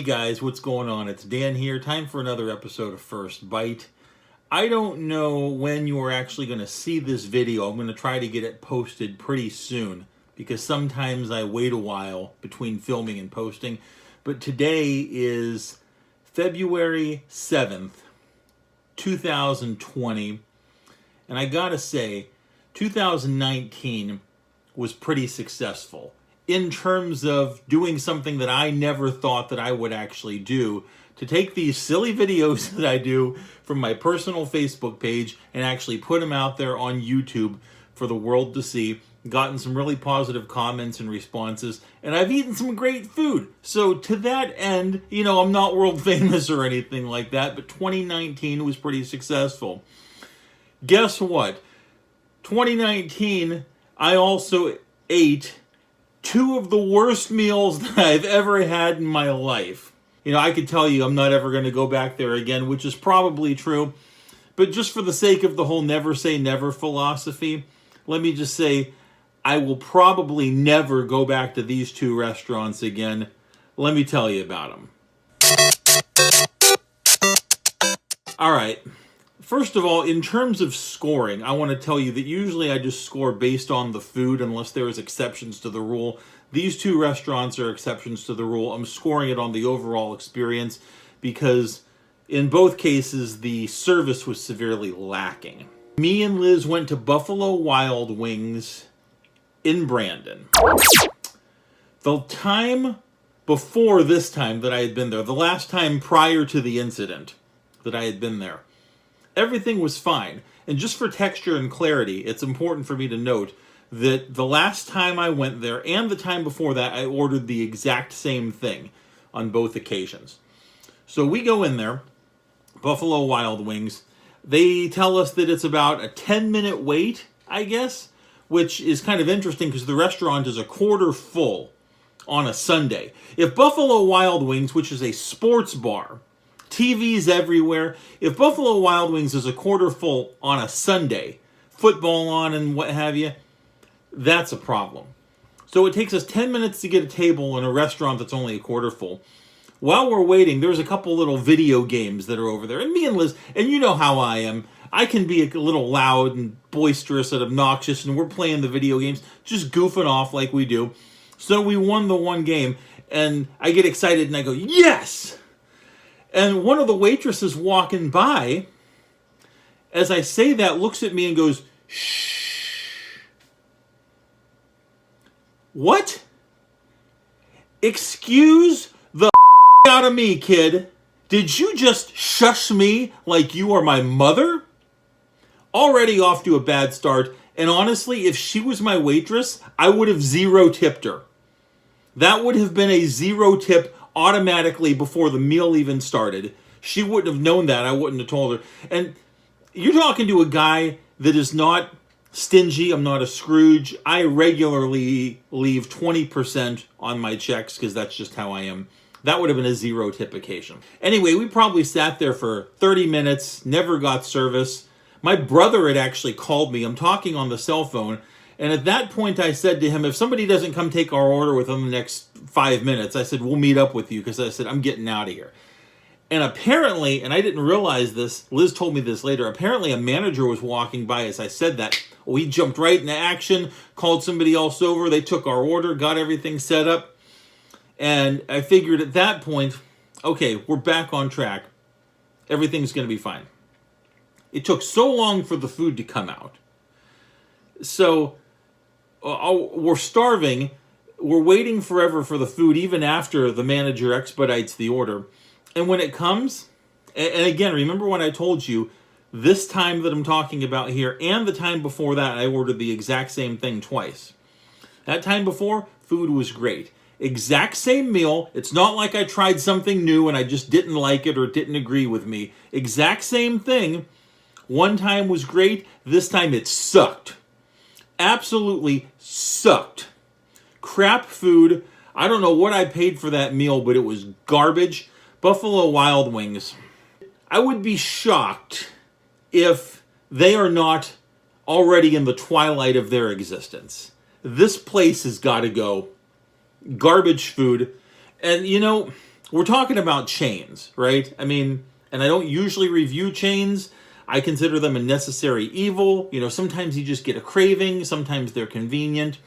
guys, what's going on? It's Dan here. Time for another episode of First Bite. I don't know when you are actually going to see this video. I'm going to try to get it posted pretty soon because sometimes I wait a while between filming and posting. But today is February 7th, 2020. And I gotta say, 2019 was pretty successful in terms of doing something that I never thought that I would actually do, to take these silly videos that I do from my personal Facebook page and actually put them out there on YouTube for the world to see. Gotten some really positive comments and responses, and I've eaten some great food. So to that end, I'm not world famous or anything like that, but 2019 was pretty successful. Guess what? 2019, I also ate two of the worst meals that I've ever had in my life. I could tell you I'm not ever going to go back there again, which is probably true. But just for the sake of the whole never say never philosophy, let me just say I will probably never go back to these two restaurants again. Let me tell you about them. All right. First of all, in terms of scoring, I want to tell you that usually I just score based on the food unless there is exceptions to the rule. These two restaurants are exceptions to the rule. I'm scoring it on the overall experience because in both cases the service was severely lacking. Me and Liz went to Buffalo Wild Wings in Brandon. The time before this time that I had been there, the last time prior to the incident that I had been there, everything was fine. And just for texture and clarity, it's important for me to note that the last time I went there and the time before that, I ordered the exact same thing on both occasions. So we go in there, Buffalo Wild Wings. They tell us that it's about a 10-minute wait, I guess, which is kind of interesting because the restaurant is a quarter full on a Sunday. If Buffalo Wild Wings, which is a sports bar, TVs everywhere, if Buffalo Wild Wings is a quarter full on a Sunday, football on and what have you, that's a problem. So it takes us 10 minutes to get a table in a restaurant that's only a quarter full. While we're waiting, there's a couple little video games that are over there. And me and Liz, and you know how I am, I can be a little loud and boisterous and obnoxious, and we're playing the video games, just goofing off like we do. So we won the one game, and I get excited and I go, yes! And one of the waitresses walking by, as I say that, looks at me and goes, shh. What? Excuse the out of me, kid. Did you just shush me like you are my mother? Already off to a bad start, and honestly, if she was my waitress, I would have zero tipped her. That would have been a zero tip automatically before the meal even started. She wouldn't have known that. I wouldn't have told her. And you're talking to a guy that is not stingy. I'm not a Scrooge. I regularly leave 20% on my checks because that's just how I am. That would have been a zero tip occasion. Anyway, we probably sat there for 30 minutes, never got service. My brother had actually called me. I'm talking on the cell phone. And at that point, I said to him, if somebody doesn't come take our order within the next 5 minutes, I said, we'll meet up with you because I said, I'm getting out of here. And apparently, and I didn't realize this, Liz told me this later, apparently a manager was walking by as I said that. We jumped right into action, called somebody else over. They took our order, got everything set up. And I figured at that point, okay, we're back on track. Everything's going to be fine. It took so long for the food to come out. So we're starving. We're waiting forever for the food, even after the manager expedites the order. And when it comes, and again, remember when I told you, this time that I'm talking about here and the time before that, I ordered the exact same thing twice. That time before, food was great. Exact same meal. It's not like I tried something new and I just didn't like it or didn't agree with me. Exact same thing. One time was great. This time it sucked. Absolutely sucked. Crap food. I don't know what I paid for that meal, but it was garbage. Buffalo Wild Wings. I would be shocked if they are not already in the twilight of their existence. This place has got to go. Garbage food. And we're talking about chains, right? I mean, and I don't usually review chains. I consider them a necessary evil. You know, sometimes you just get a craving. Sometimes they're convenient.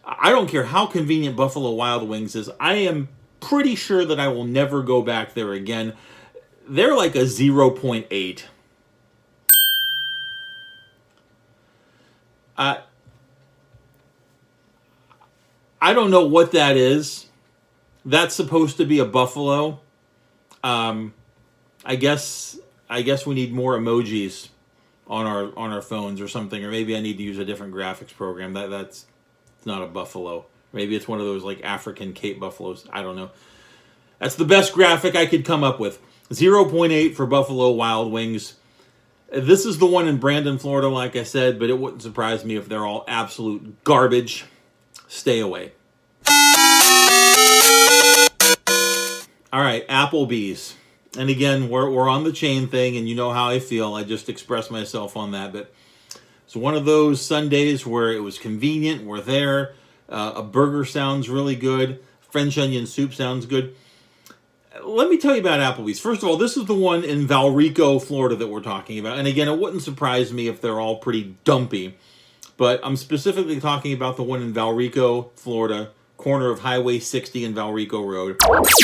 I don't care how convenient Buffalo Wild Wings is. I am pretty sure that I will never go back there again. They're like a 0.8. I don't know what that is. That's supposed to be a buffalo. I guess we need more emojis on our phones or something, or maybe I need to use a different graphics program. That's not a buffalo. Maybe it's one of those like African Cape buffaloes. I don't know. That's the best graphic I could come up with. 0.8 for Buffalo Wild Wings. This is the one in Brandon, Florida, like I said, but it wouldn't surprise me if they're all absolute garbage. Stay away. All right, Applebee's. And again, we're on the chain thing, and you know how I feel. I just expressed myself on that. But it's one of those Sundays where it was convenient. We're there. A burger sounds really good. French onion soup sounds good. Let me tell you about Applebee's. First of all, this is the one in Valrico, Florida that we're talking about. And again, it wouldn't surprise me if they're all pretty dumpy. But I'm specifically talking about the one in Valrico, Florida, corner of Highway 60 and Valrico Road.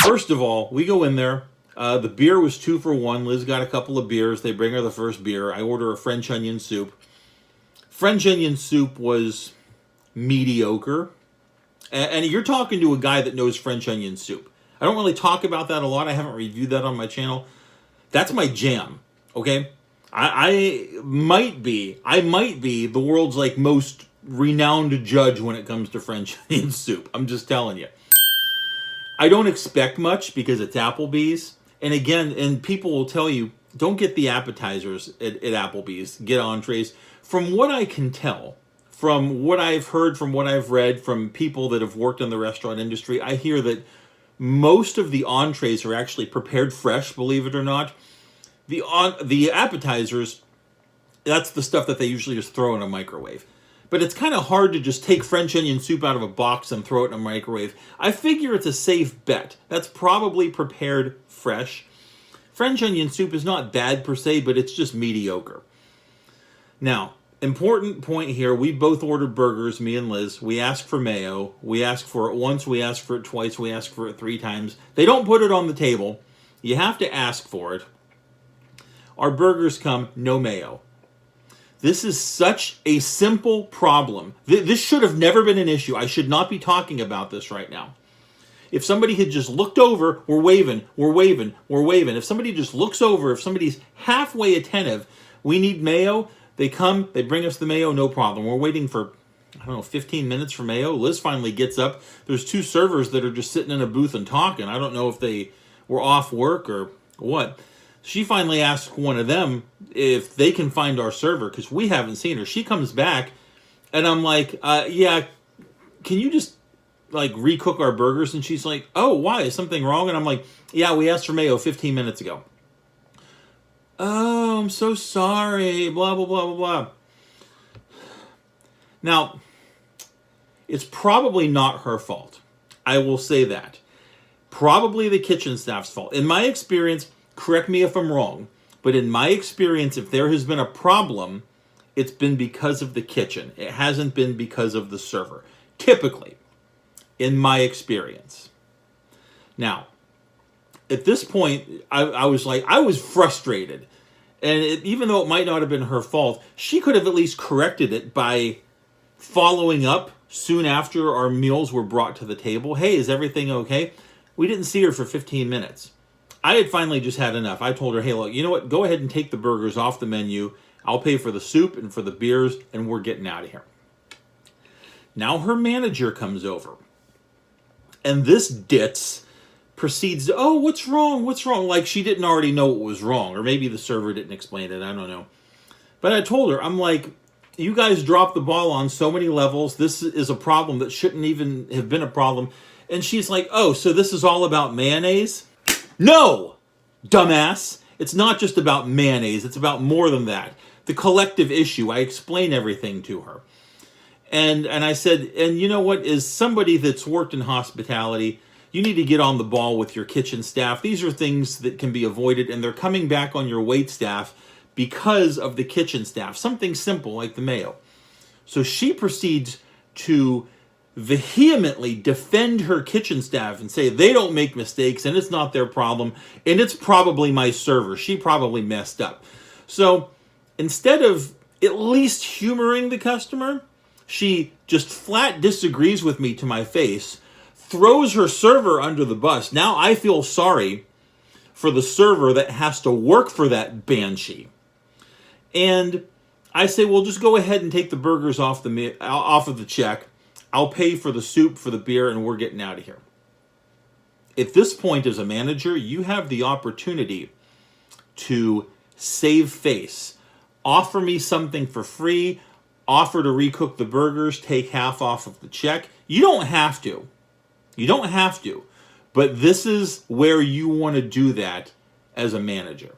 First of all, we go in there. The beer was 2 for 1. Liz got a couple of beers. They bring her the first beer. I order a French onion soup. French onion soup was mediocre. And you're talking to a guy that knows French onion soup. I don't really talk about that a lot. I haven't reviewed that on my channel. That's my jam, okay? I might be the world's like most renowned judge when it comes to French onion soup. I'm just telling you. I don't expect much because it's Applebee's. And again, and people will tell you, don't get the appetizers at Applebee's. Get entrees. From what I can tell, from what I've heard, from what I've read, from people that have worked in the restaurant industry, I hear that most of the entrees are actually prepared fresh, believe it or not. The appetizers, that's the stuff that they usually just throw in a microwave. But it's kind of hard to just take French onion soup out of a box and throw it in a microwave. I figure it's a safe bet. That's probably prepared fresh. French onion soup is not bad per se, but it's just mediocre. Now, important point here, we both ordered burgers, me and Liz. We asked for mayo. We asked for it once, we asked for it twice, we asked for it 3 times. They don't put it on the table. You have to ask for it. Our burgers come, no mayo. This is such a simple problem. This should have never been an issue. I should not be talking about this right now. If somebody had just looked over, we're waving. If somebody just looks over, if somebody's halfway attentive, we need mayo, they come, they bring us the mayo, no problem. We're waiting for, 15 minutes for mayo. Liz finally gets up. There's 2 servers that are just sitting in a booth and talking. I don't know if they were off work or what. She finally asks one of them if they can find our server because we haven't seen her. She comes back, and I'm like, yeah, can you just like recook our burgers? And she's like, oh, why? Is something wrong? And I'm like, yeah, we asked for mayo 15 minutes ago. Oh, I'm so sorry, blah, blah, blah, blah, blah. Now, it's probably not her fault. I will say that. Probably the kitchen staff's fault. In my experience, correct me if I'm wrong, but in my experience, if there has been a problem, it's been because of the kitchen. It hasn't been because of the server. Typically, in my experience. Now, at this point, I was frustrated. And even though it might not have been her fault, she could have at least corrected it by following up soon after our meals were brought to the table. Hey, is everything okay? We didn't see her for 15 minutes. I had finally just had enough. I told her, hey, look, you know what? Go ahead and take the burgers off the menu. I'll pay for the soup and for the beers, and we're getting out of here. Now her manager comes over. And this ditz proceeds to, oh, what's wrong? What's wrong? Like she didn't already know what was wrong. Or maybe the server didn't explain it. I don't know. But I told her, I'm like, you guys dropped the ball on so many levels. This is a problem that shouldn't even have been a problem. And she's like, oh, so this is all about mayonnaise? No, dumbass. It's not just about mayonnaise. It's about more than that. The collective issue. I explain everything to her. And I said, and you know what? As somebody that's worked in hospitality, you need to get on the ball with your kitchen staff. These are things that can be avoided, and they're coming back on your wait staff because of the kitchen staff. Something simple like the mayo. So she proceeds to vehemently defend her kitchen staff and say they don't make mistakes and it's not their problem and it's probably my server. She probably messed up. So instead of at least humoring the customer, she just flat disagrees with me to my face, throws her server under the bus. Now I feel sorry for the server that has to work for that banshee. And I say, well, just go ahead and take the burgers off of the check. I'll pay for the soup, for the beer, and we're getting out of here. At this point, as a manager, you have the opportunity to save face. Offer me something for free. Offer to recook the burgers. Take half off of the check. You don't have to. You don't have to. But this is where you want to do that as a manager.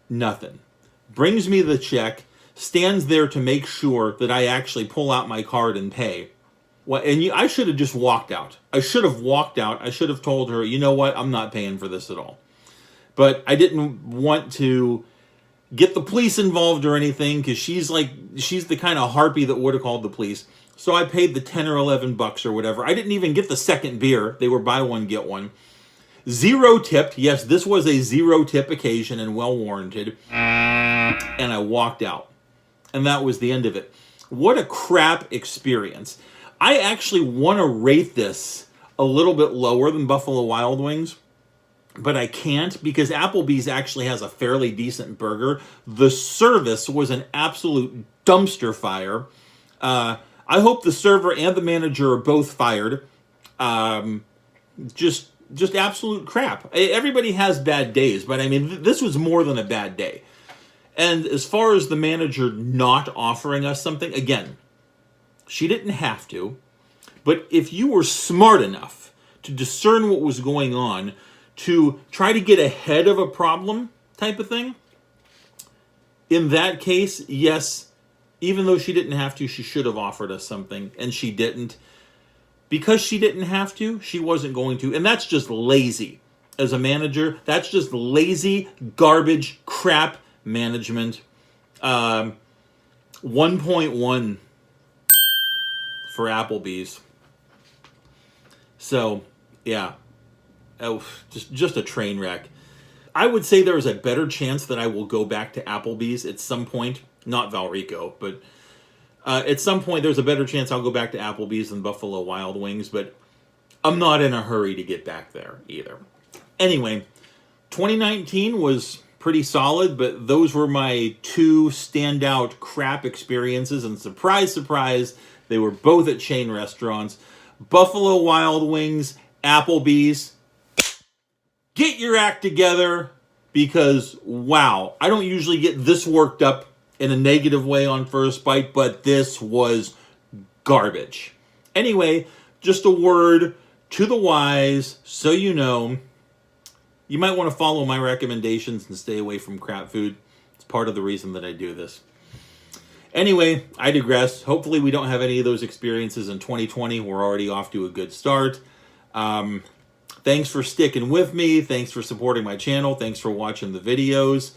Nothing. Brings me the check, stands there to make sure that I actually pull out my card and pay. Well, and I should have just walked out. I should have walked out. I should have told her, you know what, I'm not paying for this at all. But I didn't want to get the police involved or anything, because she's the kind of harpy that would have called the police. So I paid the 10 or 11 bucks or whatever. I didn't even get the second beer. They were buy one, get one. Zero tipped. Yes, this was a zero tip occasion and well warranted. And I walked out. And that was the end of it. What a crap experience. I actually want to rate this a little bit lower than Buffalo Wild Wings, but I can't because Applebee's actually has a fairly decent burger. The service was an absolute dumpster fire. I hope the server and the manager are both fired. Just absolute crap. Everybody has bad days, but I mean, this was more than a bad day. And as far as the manager not offering us something, again, she didn't have to. But if you were smart enough to discern what was going on, to try to get ahead of a problem type of thing, in that case, yes, even though she didn't have to, she should have offered us something, and she didn't. Because she didn't have to, she wasn't going to. And that's just lazy. As a manager, that's just lazy, garbage, crap management. 1.1 for Applebee's. So, yeah. Oh, just a train wreck. I would say there is a better chance that I will go back to Applebee's at some point. Not Valrico, but at some point there's a better chance I'll go back to Applebee's than Buffalo Wild Wings, but I'm not in a hurry to get back there either. Anyway, 2019 was pretty solid, but those were my two standout crap experiences, and surprise, surprise, they were both at chain restaurants. Buffalo Wild Wings, Applebee's. Get your act together, because, wow, I don't usually get this worked up in a negative way on First Bite, but this was garbage. Anyway, just a word to the wise, so you know. You might want to follow my recommendations and stay away from crap food. It's part of the reason that I do this. Anyway, I digress. Hopefully we don't have any of those experiences in 2020. We're already off to a good start. Thanks for sticking with me. Thanks for supporting my channel. Thanks for watching the videos.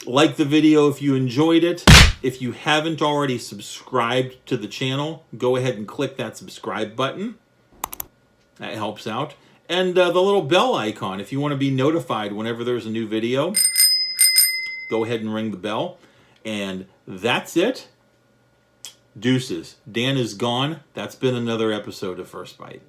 Like the video if you enjoyed it. If you haven't already subscribed to the channel, go ahead and click that subscribe button. That helps out. And the little bell icon, if you want to be notified whenever there's a new video, go ahead and ring the bell. And that's it. Deuces. Dan is gone. That's been another episode of First Bite.